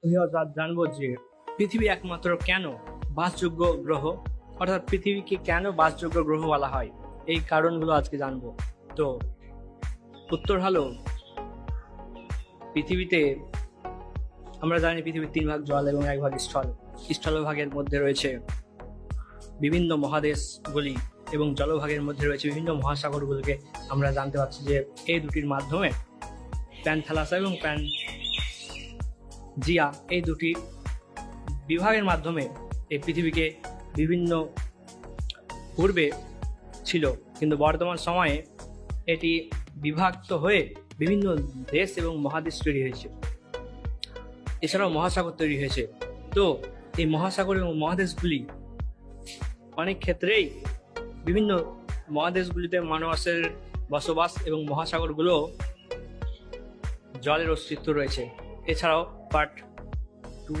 আজ জানবো যে পৃথিবী একমাত্র কেন বাসযোগ্য গ্রহ, অর্থাৎ পৃথিবীকে কেন বাসযোগ্য গ্রহ বলা হয়, এই কারণগুলো আজকে জানবো। তো উত্তর হলো, পৃথিবীতে আমরা জানি পৃথিবীর 3 ভাগ জল এবং 1 ভাগ স্থল। স্থলভাগের মধ্যে রয়েছে বিভিন্ন মহাদেশগুলি এবং জলভাগের মধ্যে রয়েছে বিভিন্ন মহাসাগরগুলিকে আমরা জানতে পারছি যে এই দুটির মাধ্যমে প্যানথালাসা এবং প্যানজিয়া এই দুটি বিভাগের মাধ্যমে এই পৃথিবীকে বিভিন্ন পূর্বে ছিল, কিন্তু বর্তমান সময়ে এটি বিভক্ত হয়ে বিভিন্ন দেশ এবং মহাদেশ তৈরি হয়েছে। এছাড়াও মহাসাগর তৈরি হয়েছে। তো এই মহাসাগর এবং মহাদেশগুলি অনেক ক্ষেত্রেই বিভিন্ন মহাদেশগুলিতে মানুষের বসবাস এবং মহাসাগরগুলো জলের অস্তিত্ব রয়েছে। এছাড়াও পার্ট 2